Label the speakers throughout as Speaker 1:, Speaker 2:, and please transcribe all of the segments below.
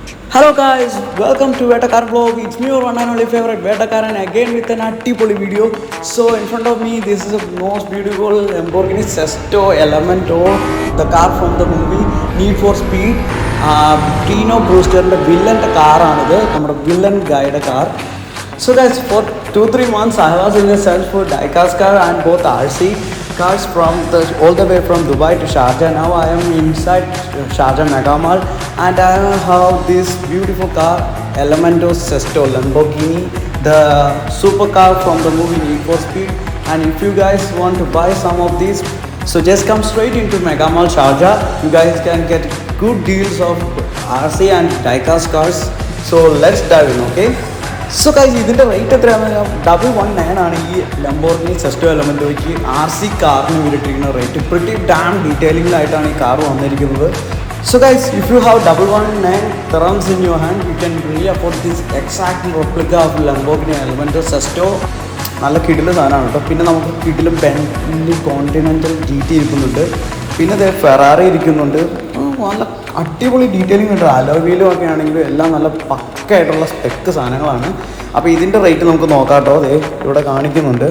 Speaker 1: Hello guys, welcome to Vetakaran Vlog. It's me your one and only favorite Vetakaran again with an Attipoli video. So in front of me, this is the most beautiful Lamborghini Sesto Elemento, the car from the movie Need for Speed. Tino Brewster the villain car another, the villain guide car. So guys, for 2-3 months I was in the search for diecast car and both RC cars from all the way from Dubai to Sharjah. Now I am inside Sharjah Mega Mall and I have this beautiful car Elemento Sesto Lamborghini, the supercar from the movie Need for Speed. And if you guys want to buy some of these, so just come straight into Mega Mall Sharjah. You guys can get good deals of RC and diecast cars. So let's dive in, okay? So guys ഇതിൻ്റെ rate എത്രയാണ്? 119 ആണ് ഈ Lamborghini Sesto എലമെൻറ്റോയ്ക്ക് RC കാറിന് വിട്ടിരിക്കുന്ന rate. Pretty damn ഡീറ്റെയിലിംഗിലായിട്ടാണ് ഈ car വന്നിരിക്കുന്നത്. So guys if you have 119 dirhams in your hand you can really afford this exact replica of Lamborghini Elemento Sesto. നല്ല കിടിലും സാധനമാണ് കേട്ടോ. പിന്നെ നമുക്ക് കിടിലും ബെന്റ്ലി കോണ്ടിനെൻ്റൽ GT ഇരിക്കുന്നുണ്ട്. പിന്നെ ഇത് ഫെറാറി ഇരിക്കുന്നുണ്ട്. നല്ല അടിപൊളി ഡീറ്റെയിലിംഗ് ഉണ്ട്. അലോവീലും ഒക്കെ ആണെങ്കിലും എല്ലാം നല്ല പക്കായിട്ടുള്ള സ്പെക്ക് സാധനങ്ങളാണ്. അപ്പോൾ ഇതിൻ്റെ റേറ്റ് നമുക്ക് നോക്കാം കേട്ടോ. അതേ ഇവിടെ കാണിക്കുന്നുണ്ട്.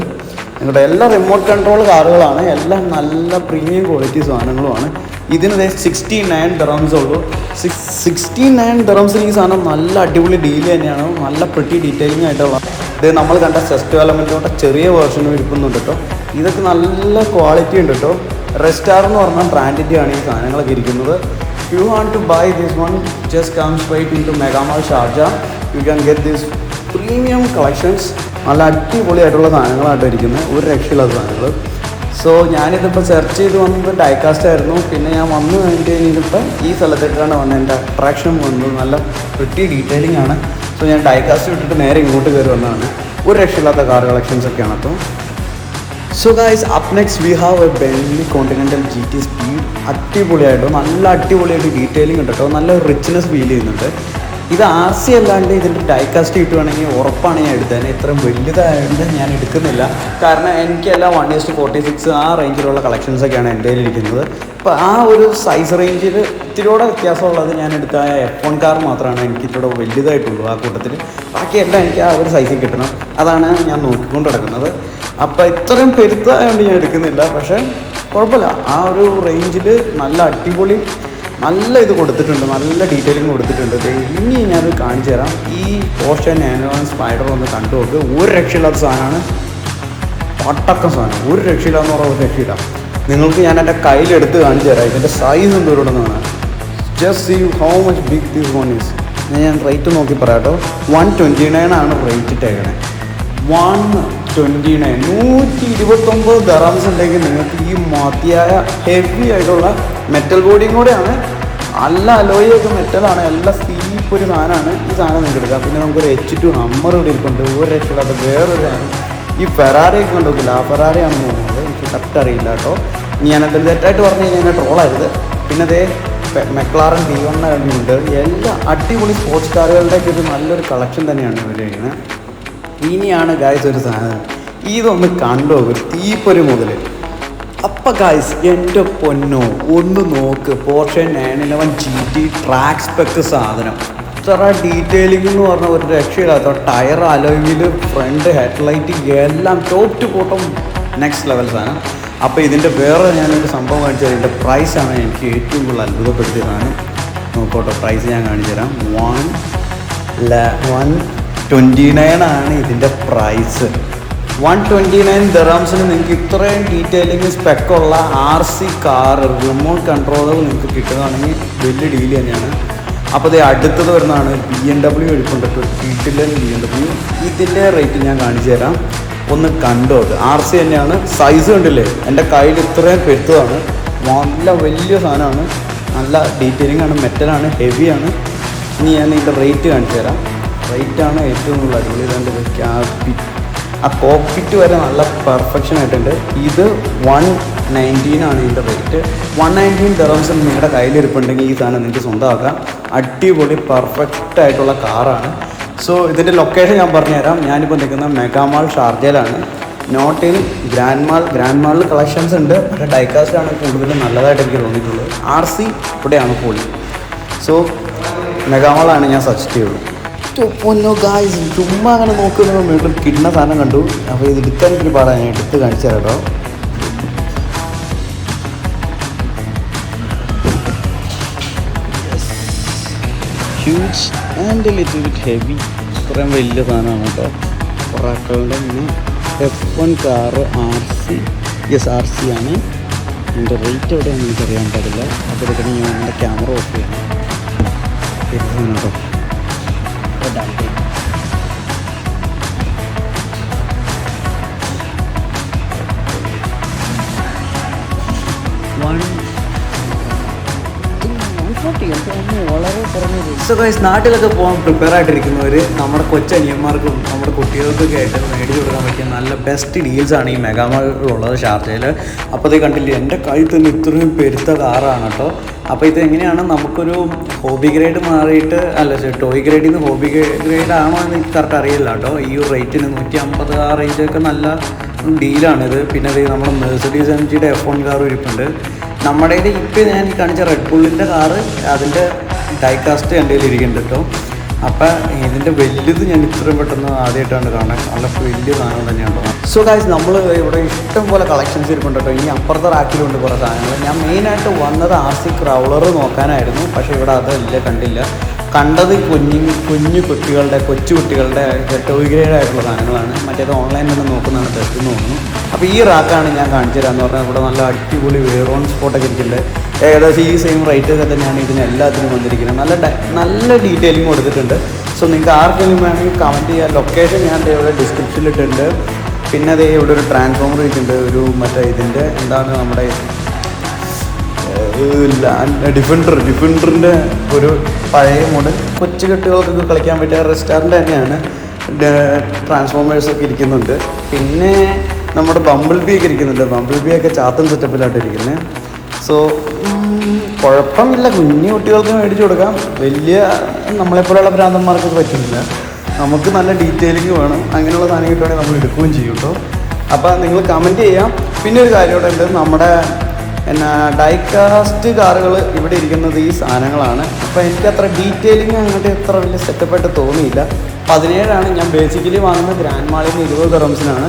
Speaker 1: നിങ്ങളുടെ എല്ലാ റിമോട്ട് കൺട്രോൾ കാറുകളാണ്, എല്ലാം നല്ല പ്രീമിയം ക്വാളിറ്റി സാധനങ്ങളുമാണ്. ഇതിന് 69 dirhams ഉള്ളൂ. 69 dirhamsന് ഈ സാധനം നല്ല അടിപൊളി ഡീല് തന്നെയാണ്. നല്ല പ്രിറ്റി ഡീറ്റെയിലിംഗ് ആയിട്ടുള്ള ഇത് നമ്മൾ കണ്ട സെസ്റ്റോ എലമെൻറ്റോടെ ചെറിയ വേർഷനും ഇരിക്കുന്നുണ്ട് കേട്ടോ. ഇതൊക്കെ നല്ല ക്വാളിറ്റി ഉണ്ട് കേട്ടോ. റെസ്റ്റാർ എന്ന് പറഞ്ഞാൽ ബ്രാൻഡിൻ്റെ ആണ് ഈ സാധനങ്ങളൊക്കെ ഇരിക്കുന്നത്. If you want to buy this one, just come straight into Mega Mall Sharjah. You can get these premium collections. നല്ല അടിപൊളിയായിട്ടുള്ള സാധനങ്ങളായിട്ട് ഇരിക്കുന്നത്, ഒരു രക്ഷയില്ലാത്ത സാധനങ്ങൾ. സോ ഞാനിതിപ്പോൾ സെർച്ച് ചെയ്ത് വന്നത് ഡൈകാസ്റ്റ് ആയിരുന്നു. പിന്നെ ഞാൻ വന്നു കഴിഞ്ഞിട്ട് ഈ സ്ഥലത്തേക്കാണ് വന്നത്. എൻ്റെ അട്രാക്ഷൻ വന്നത് നല്ല പ്രിറ്റി ഡീറ്റെയിലിംഗ് ആണ്. സോ ഞാൻ ഡൈകാസ്റ്റ് വിട്ടിട്ട് നേരെ ഇങ്ങോട്ട് കയറി വന്നതാണ്. ഒരു രക്ഷയില്ലാത്ത കാർ കളക്ഷൻസ് ഒക്കെയാണ്. അപ്പോൾ so guys up next we have a Bentley Continental GT speed. അടിപൊളിയായിട്ടോ, നല്ല അടിപൊളിയായിട്ട് ഡീറ്റെയിലിംഗ് ഉണ്ട് കേട്ടോ. നല്ല റിച്ച്നെസ് ഫീൽ ചെയ്യുന്നുണ്ട്. ഇത് RC അല്ലാണ്ട് ഇതിൻ്റെ ഡൈകാസ്റ്റ് കിട്ടുവാണെങ്കിൽ ഉറപ്പാണ് ഞാൻ എടുത്തതിന്. ഇത്രയും വലുതായതുകൊണ്ട് ഞാൻ എടുക്കുന്നില്ല. കാരണം എനിക്കെല്ലാം 1:46 ആ റേഞ്ചിലുള്ള കളക്ഷൻസൊക്കെയാണ് എൻ്റെ കയ്യിലിരിക്കുന്നത്. അപ്പോൾ ആ ഒരു സൈസ് റേഞ്ചിൽ ഇത്തിരിയോടെ വ്യത്യാസമുള്ളത് ഞാൻ എടുത്ത F1 കാർ മാത്രമാണ് എനിക്ക് ഇത്തിരി വലുതായിട്ടുള്ളൂ ആ കൂട്ടത്തിൽ. ബാക്കിയെല്ലാം എനിക്ക് ആ ഒരു സൈസിൽ കിട്ടണം. അതാണ് ഞാൻ നോക്കിക്കൊണ്ട് കിടക്കുന്നത്. അപ്പോൾ ഇത്രയും പെരുത്തായതുകൊണ്ട് ഞാൻ എടുക്കുന്നില്ല. പക്ഷേ കുഴപ്പമില്ല, ആ ഒരു റേഞ്ചിൽ നല്ല അടിപൊളി നല്ല ഇത് കൊടുത്തിട്ടുണ്ട്, നല്ല ഡീറ്റെയിലിംഗ് കൊടുത്തിട്ടുണ്ട്. ഇനി ഞാനത് കാണിച്ചു തരാം. ഈ പോർഷെ നാനോ സ്പൈഡർ ഒന്ന് കണ്ടു നോക്ക്. ഒരു രക്ഷയില്ലാത്ത സാധനമാണ്, പട്ടക്കം സാധനം. ഒരു രക്ഷയില്ലാന്ന് പറഞ്ഞാൽ ഒരു രക്ഷയില്ല. നിങ്ങൾക്ക് ഞാൻ എൻ്റെ കയ്യിലെടുത്ത് കാണിച്ചു തരാം. ഇതിൻ്റെ സൈസ് എന്തോരോടെന്നാണ്. Just see how much big this one is. ഞാൻ റേറ്റ് നോക്കി പറയാം കേട്ടോ. 129 ആണ് റേറ്റ് ഇട്ടേക്കണേ. 129 129 dirhams ഉണ്ടെങ്കിൽ നിങ്ങൾക്ക് ഈ മതിയായ ഹെവി ആയിട്ടുള്ള മെറ്റൽ ബോഡിയും കൂടെയാണ്. നല്ല അലോയൊക്കെ മെറ്റലാണ്, എല്ലാം സ്റ്റീപ്പ് ഒരു സാധനമാണ്. ഈ സാധനം നിങ്ങൾക്ക് എടുക്കാം. പിന്നെ നമുക്കൊരു H2 ഹമ്മർ ഇവിടെ ഇരിക്കുന്നുണ്ട്. ഒരു രക്ഷയില്ലാത്ത വേറൊരു സാധനം. ഈ ഫെറാറിയൊക്കെ കണ്ടുനോക്കില്ല, ആ ഫെറാറിയാണെന്ന് തോന്നുന്നത്. എനിക്ക് കറക്റ്റ് അറിയില്ല കേട്ടോ. ഇനി ഞാനത് തെറ്റായിട്ട് പറഞ്ഞു കഴിഞ്ഞാൽ ട്രോളായത്. പിന്നെ അതേ മെക്ലാറൻ D1 ഉണ്ട്. എല്ലാ അടിപൊളി സ്പോർട്സ് കാറുകളുടെയൊക്കെ ഒരു നല്ലൊരു കളക്ഷൻ തന്നെയാണ് ഇവർ ചെയ്യുന്നത്. ഇനിയാണ് ഗായ്സ് ഒരു സാധനം, ഇതൊന്ന് കണ്ടോ, ഒരു തീപ്പൊരു മുതൽ. അപ്പം ഗായ്സ് എൻ്റെ പൊന്നോ ഒന്ന് നോക്ക്. പോർഷെ 911 GT ട്രാക്ക് സ്പെക്ക് സാധനം. ഇത്ര ഡീറ്റെയിലിംഗ് എന്ന് പറഞ്ഞാൽ ഒരു രക്ഷയില്ലാത്ത ടയർ, അലോയിൽ, ഫ്രണ്ട് ഹെഡ്ലൈറ്റ് എല്ലാം top to bottom next level സാധനം. അപ്പോൾ ഇതിൻ്റെ വേറെ ഞാനൊരു സംഭവം കാണിച്ചു തരാം. ഇതിൻ്റെ പ്രൈസാണ് എനിക്ക് ഏറ്റവും കൂടുതൽ അത്ഭുതപ്പെടുത്തിയ സാധനം. നോക്കോട്ടോ, പ്രൈസ് ഞാൻ കാണിച്ചു തരാം. 129 ആണ് ഇതിൻ്റെ പ്രൈസ്. 129 dirhamsന് നിങ്ങൾക്ക് ഇത്രയും ഡീറ്റെയിലിംഗ് സ്പെക്കുള്ള RC കാർ റിമോട്ട് കൺട്രോളുകൾ നിങ്ങൾക്ക് കിട്ടുകയാണെങ്കിൽ വലിയ ഡീൽ തന്നെയാണ്. അപ്പോൾ ഇത് അടുത്തത് വരുന്നതാണ് BMW എടുക്കുന്നുണ്ട്. BMW ഇതിൻ്റെ റേറ്റ് ഞാൻ കാണിച്ചു തരാം. ഒന്ന് കണ്ടോ, RC തന്നെയാണ്. സൈസ് കണ്ടില്ലേ, എൻ്റെ കയ്യിൽ ഇത്രയും പെരുത്തതാണ്. നല്ല വലിയ സാധനമാണ്, നല്ല ഡീറ്റെയിലിംഗ് ആണ്, മെറ്റലാണ്, ഹെവിയാണ്. ഇനി ഞാൻ ഇതിൻ്റെ റേറ്റ് കാണിച്ചു തരാം. റേറ്റാണ് ഏറ്റവും കൂടുതൽ അടിപൊളി. ഇതെൻ്റെ ആ കോക്പിറ്റ് വരെ നല്ല പെർഫെക്ഷൻ ആയിട്ടുണ്ട്. ഇത് 119 ആണ് ഇതിൻ്റെ റേറ്റ്. 119 dirhams നിങ്ങളുടെ കയ്യിലിരിപ്പുണ്ടെങ്കിൽ ഈ സാധനം നിങ്ങൾക്ക് സ്വന്തമാക്കാം. അടിപൊളി പെർഫെക്റ്റ് ആയിട്ടുള്ള കാറാണ്. സോ ഇതിൻ്റെ ലൊക്കേഷൻ ഞാൻ പറഞ്ഞുതരാം. ഞാനിപ്പോൾ നിൽക്കുന്ന മെഗാ മാൾ ഷാർജയിലാണ്. നോട്ട് ഇൻ ഗ്രാൻഡ് മാളിൽ കളക്ഷൻസ് ഉണ്ട്. പക്ഷേ ഡൈകാസ്റ്റ് ആണ് കൂടുതലും നല്ലതായിട്ട് എനിക്ക് തോന്നിയിട്ടുള്ളത്. RC ഇവിടെയാണ് പൊളി. സോ മെഗാമോളാണ് ഞാൻ സജസ്റ്റ് ചെയ്യുള്ളൂ. പൊന്നോ ഗായ്സ്, ചുമ്മാ അങ്ങനെ നോക്കുന്നത് വീട്ടിൽ കിട്ടുന്ന സാധനം കണ്ടു. അപ്പോൾ ഇത് എടുക്കാൻ എനിക്ക് പാടാൻ ഞാൻ എടുത്ത് കാണിച്ചു തരാം കേട്ടോ. Huge and little bit heavy. ഇത്രയും വലിയ സാധനമാണ് കേട്ടോ. ഒറാക്കളുടെ F1 കാറ് RC ആണ്. ഇതിൻ്റെ റേറ്റ് എവിടെയാണെന്ന് എനിക്കറിയാൻ പാടില്ല. അതെടുക്കണം ഞാൻ എൻ്റെ ക്യാമറ ഓഫ് ചെയ്യണം കേട്ടോ. വളരെ കുറഞ്ഞത്. സോ ഗൈസ്, നാട്ടിലൊക്കെ പോകാൻ പ്രിപ്പയർ ആയിട്ടിരിക്കുന്നവർ നമ്മുടെ കൊച്ചനിയന്മാർക്കും നമ്മുടെ കുട്ടികൾക്കൊക്കെ ആയിട്ട് മേടിച്ച് കൊടുക്കാൻ പറ്റിയ നല്ല ബെസ്റ്റ് ഡീൽസാണ് ഈ മെഗാമാളിലുള്ളത് ഷാർജയിൽ. അപ്പോൾ ഇത് കണ്ടില്ലേ, എൻ്റെ കയ്യിൽ തന്നെ ഇത്രയും പെരുത്ത കാറാണ് കേട്ടോ. അപ്പോൾ ഇത് എങ്ങനെയാണ് നമുക്കൊരു ഹോബി ഗ്രേഡ് മാറിയിട്ട് ടോയ് ഗ്രേഡിൽ നിന്ന് ഹോബി ഗ്രേഡ് ആണോ എന്ന് എനിക്ക് കറക്റ്റ് അറിയില്ല കേട്ടോ. ഈ ഒരു റേറ്റിന് 150 ആ റേഞ്ചൊക്കെ നല്ല ഡീലാണിത്. പിന്നെ അത് നമ്മുടെ മെഴ്സിഡീസ് എംജിയുടെ F1 കാർ ഇരിപ്പുണ്ട്. നമ്മുടെ ഇപ്പോൾ ഞാൻ കാണിച്ച റെഡ് ബുള്ളിൻ്റെ കാറ് അതിൻ്റെ ഡൈകാസ്റ്റ് എൻ്റെ കയ്യിൽ ഇരിക്കുന്നുണ്ട് കേട്ടോ. അപ്പം ഇതിൻ്റെ വലുത് ഞാൻ ഇത്രയും പെട്ടെന്ന് ആദ്യമായിട്ടാണ് കാണാൻ. നല്ല വലിയ സാധനം തന്നെയാണ്. സോ ഗൈസ്, നമ്മൾ ഇവിടെ ഇഷ്ടം പോലെ കളക്ഷൻസ് ഇരിപ്പുണ്ട് കേട്ടോ. ഇനി അപ്പുറത്തെ റാക്കിലുണ്ട് കുറേ സാധനങ്ങൾ. ഞാൻ മെയിനായിട്ട് വന്നത് RC ക്രൗളർ നോക്കാനായിരുന്നു. പക്ഷേ ഇവിടെ അതല്ല കണ്ടില്ല. കണ്ടത് കുഞ്ഞു കുട്ടികളുടെ കൊച്ചു കുട്ടികളുടെ ടോയ് ഗ്രേഡ് ആയിട്ടുള്ള സാധനങ്ങളാണ്. മറ്റേത് ഓൺലൈനിൽ നിന്ന് നോക്കുന്നതാണ് ബെസ്റ്റ് എന്ന് തോന്നുന്നു. അപ്പോൾ ഈ റാക്കാണ് ഞാൻ കാണിച്ചു തരാമെന്ന് പറഞ്ഞാൽ ഇവിടെ നല്ല അടിപൊളി വേറോൺ സ്പോട്ടൊക്കെ ഇരിക്കുന്നുണ്ട്. ഏകദേശം ഈ സെയിം റേറ്റ് ഒക്കെ തന്നെയാണ് ഇതിനെല്ലാത്തിനും വന്നിരിക്കുന്നത്. നല്ല ഡീറ്റെയിലിംഗ് കൊടുത്തിട്ടുണ്ട്. സോ നിങ്ങൾക്ക് ആർക്കെങ്കിലും വേണമെങ്കിൽ കമൻറ്റ് ചെയ്യാം. ലൊക്കേഷൻ ഞാൻ ഇവിടെ ഡിസ്ക്രിപ്ഷനിൽ ഇട്ടിട്ടുണ്ട്. പിന്നെ അതേ ഇവിടെ ഒരു ട്രാൻസ്ഫോമർ ഇരിക്കുന്നുണ്ട്. ഒരു മറ്റേ ഇതിൻ്റെ എന്താണ് നമ്മുടെ ഡിഫൻഡറിൻ്റെ ഒരു പഴയ മോഡൽ കൊച്ചു കുട്ടികൾക്കൊക്കെ കളിക്കാൻ പറ്റിയ റെസ്റ്റോറൻറ്റ് തന്നെയാണ്. ട്രാൻസ്ഫോമേഴ്സൊക്കെ ഇരിക്കുന്നുണ്ട്. പിന്നെ നമ്മുടെ ബംബിൾ ബി ഒക്കെ ഇരിക്കുന്നുണ്ട്. ബംബിൾ ബി ഒക്കെ ചാത്തൻ സെറ്റപ്പിലായിട്ട് ഇരിക്കുന്നത്. സോ കുഴപ്പമില്ല, കുഞ്ഞു കുട്ടികൾക്ക് മേടിച്ച് കൊടുക്കാം. വലിയ നമ്മളെപ്പോലുള്ള ഭ്രാന്തന്മാർക്ക് പറ്റുന്നില്ല. നമുക്ക് നല്ല ഡീറ്റെയിലിംഗ് വേണം. അങ്ങനെയുള്ള സാധനം കിട്ടുവാണെങ്കിൽ നമ്മൾ എടുക്കുകയും ചെയ്യും കേട്ടോ. അപ്പോൾ നിങ്ങൾ കമൻറ്റ് ചെയ്യാം. പിന്നെ ഒരു കാര്യം കൂടെ ഉണ്ട്, നമ്മുടെ ഡൈകാസ്റ്റ് കാറുകൾ ഇവിടെ ഇരിക്കുന്നത് ഈ സാധനങ്ങളാണ്. അപ്പോൾ എനിക്ക് അത്ര ഡീറ്റെയിലിംഗ് അങ്ങോട്ട് എത്ര വലിയ സെറ്റപ്പായിട്ട് തോന്നിയില്ല. 17 ഞാൻ ബേസിക്കലി വാങ്ങുന്നത് ഗ്രാൻഡ് മാളിൽ നിന്ന് 20 ദിർഹംസിനാണ്.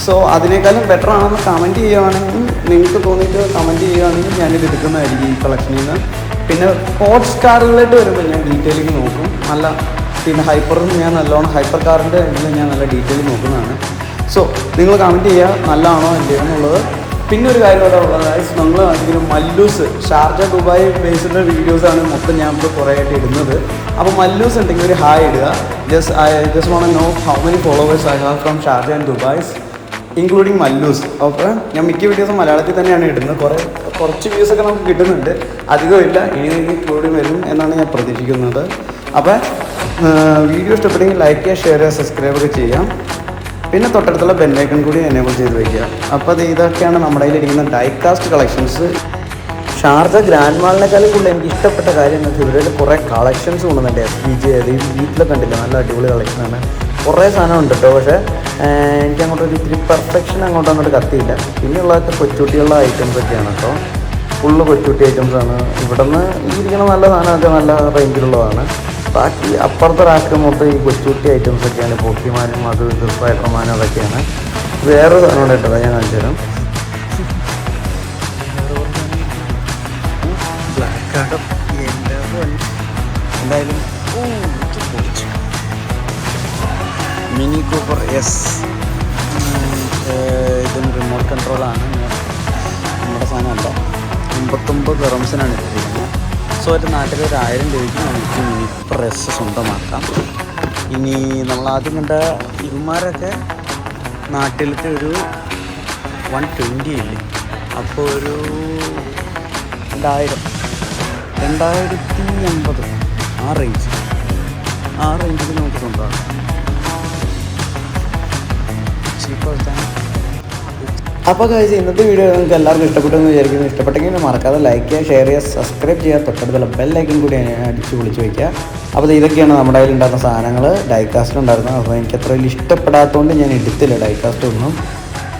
Speaker 1: സോ അതിനേക്കാളും ബെറ്റർ ആണെന്ന് കമൻറ്റ് ചെയ്യുകയാണെങ്കിൽ, നിങ്ങൾക്ക് തോന്നിയിട്ട് കമൻറ്റ് ചെയ്യുകയാണെങ്കിൽ ഞാനിത് എടുക്കുന്നതായിരിക്കും ഈ കളക്ഷനിൽ നിന്ന്. പിന്നെ സ്പോർട്സ് കാറുകളായിട്ട് വരുമ്പോൾ ഞാൻ ഡീറ്റെയിലിംഗ് നോക്കും. പിന്നെ ഹൈപ്പറും ഞാൻ നല്ലോണം ഹൈപ്പർ കാറിൻ്റെ ഇതിൽ ഞാൻ നല്ല ഡീറ്റെയിലിംഗ് നോക്കുന്നതാണ്. സോ നിങ്ങൾ കമൻറ്റ് ചെയ്യുക നല്ലതാണോ അല്ലയോ എന്നുള്ളത്. പിന്നെ ഒരു കാര്യം ഇവിടെ ഉള്ളത്, നമ്മൾ ഇതിന് മല്ലൂസ് ഷാർജ ദുബായ് ബേസ്ഡ് വീഡിയോസാണ് മൊത്തം ഞാൻ ഇപ്പോൾ കുറേ ആയിട്ട് ഇടുന്നത്. അപ്പോൾ മല്ലൂസ് ഉണ്ടെങ്കിൽ ഒരു ഹായ് ഇടുക. Just want know how many followers I have from Sharjah and Dubai's including Mallus. അപ്പോൾ ഞാൻ മിക്ക വീഡിയോസും മലയാളത്തിൽ തന്നെയാണ് ഇടുന്നത്. കുറച്ച് വ്യൂസൊക്കെ നമുക്ക് കിട്ടുന്നുണ്ട്, അധികമില്ല. ഇനി ഇൻക്ലൂഡിങ് വരും എന്നാണ് ഞാൻ പ്രതീക്ഷിക്കുന്നത്. അപ്പോൾ വീഡിയോ ഇഷ്ടപ്പെട്ടെങ്കിൽ ലൈക്ക് ചെയ്യുക, ഷെയർ ചെയ്യുക, സബ്സ്ക്രൈബ് ഒക്കെ ചെയ്യാം. പിന്നെ തൊട്ടടുത്തുള്ള ബെല്ലൈക്കൺ കൂടി എനേബിൾ ചെയ്ത് വയ്ക്കുക. അപ്പോൾ ഇതൊക്കെയാണ് നമ്മുടെ കയ്യിലിരിക്കുന്ന ഡൈകാസ്റ്റ് കളക്ഷൻസ്. ഷാർജ ഗ്രാൻഡ് മാളിനേക്കാളും കൂടുതൽ എനിക്ക് ഇഷ്ടപ്പെട്ട കാര്യം എന്ന് വെച്ചാൽ ഇവരുടെ കുറേ കളക്ഷൻസ് കൊണ്ടുവന്നുണ്ട്. SPJ അത് ഈ വീട്ടിലൊക്കെ കണ്ടില്ല, നല്ല അടിപൊളി കളക്ഷനാണ്. കുറേ സാധനം ഉണ്ട് കേട്ടോ. പക്ഷേ എനിക്ക് അങ്ങോട്ടൊരു ഇത്തിരി പെർഫെക്ഷൻ അങ്ങോട്ട് കത്തിയില്ല. പിന്നെയുള്ളതൊക്കെ കൊച്ചുകുട്ടികളുടെ ഐറ്റംസ് ഒക്കെയാണ് കേട്ടോ. ഫുള്ള് കൊച്ചുകുട്ടി ഐറ്റംസാണ്. ഇവിടെ നിന്ന് ഈ ഇരിക്കുന്ന നല്ല സാധനമൊക്കെ നല്ല റേഞ്ചിലുള്ളതാണ്. ബാക്കി അപ്പുറത്തെ റാക്ക് മൊത്തം ഈ കൊച്ചുകുട്ടി ഐറ്റംസൊക്കെയാണ്. പോക്കിമാനും അത് ഇത് സ്പൈഡർമാനും അതൊക്കെയാണ്. വേറൊരു സാധനം കൂടെ ഇട്ടതാണ്, ഞാൻ കാണിച്ചു തരാം. എന്തായാലും മിനി കൂപ്പർ ഇതിന് റിമോട്ട് കൺട്രോളാണ്. നമ്മുടെ സാധനമല്ല, 59 ദിർഹംസിനാണ് ഇട്ടിരിക്കുന്നത്. സോ ഒരു നാട്ടിൽ ഒരു 1000 രൂപയ്ക്ക് നമുക്ക് മിനി കൂപ്പർ സ്വന്തമാക്കാം. ഇനി നമ്മളാദ്യം കണ്ട ഇവന്മാരൊക്കെ നാട്ടിലത്തെ ഒരു 120 ഇല്ലേ, അപ്പോൾ ഒരു 2080 ആ റേഞ്ചിൽ നമുക്ക് സ്വന്തമാണ്. അപ്പോൾ കഴിച്ച് ഇന്നത്തെ വീഡിയോ നിങ്ങൾക്ക് എല്ലാവർക്കും ഇഷ്ടപ്പെട്ടെന്ന് വിചാരിക്കുന്നു. ഇഷ്ടപ്പെട്ടെങ്കിൽ മറക്കാതെ ലൈക്ക് ചെയ്യുക, ഷെയർ ചെയ്യുക, സബ്സ്ക്രൈബ് ചെയ്യുക, തൊട്ടടുത്തുള്ള ബെല്ലൈക്കൻ കൂടി അടിച്ച് വിളിച്ച് വയ്ക്കുക. അപ്പോൾ ഇതൊക്കെയാണ് നമ്മുടെ കയ്യിൽ ഉണ്ടായിരുന്ന സാധനങ്ങൾ. ഡൈകാസ്റ്റ് ഉണ്ടായിരുന്നു. അപ്പോൾ എനിക്ക് അത്ര വലിയ ഇഷ്ടപ്പെടാത്തതുകൊണ്ട് ഞാൻ എടുത്തില്ല ഡൈകാസ്റ്റ് ഒന്നും.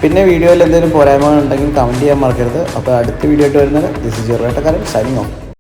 Speaker 1: പിന്നെ വീഡിയോയിൽ എന്തെങ്കിലും പോരായ്മകൾ ഉണ്ടെങ്കിൽ കമൻറ്റ് ചെയ്യാൻ മറക്കരുത്. അപ്പോൾ അടുത്ത വീഡിയോ ആയിട്ട് വരുന്നത് ദിസ് ഈസ് യുവർ വേട്ടക്കാരൻ സൈനിങ് ഓഫ്.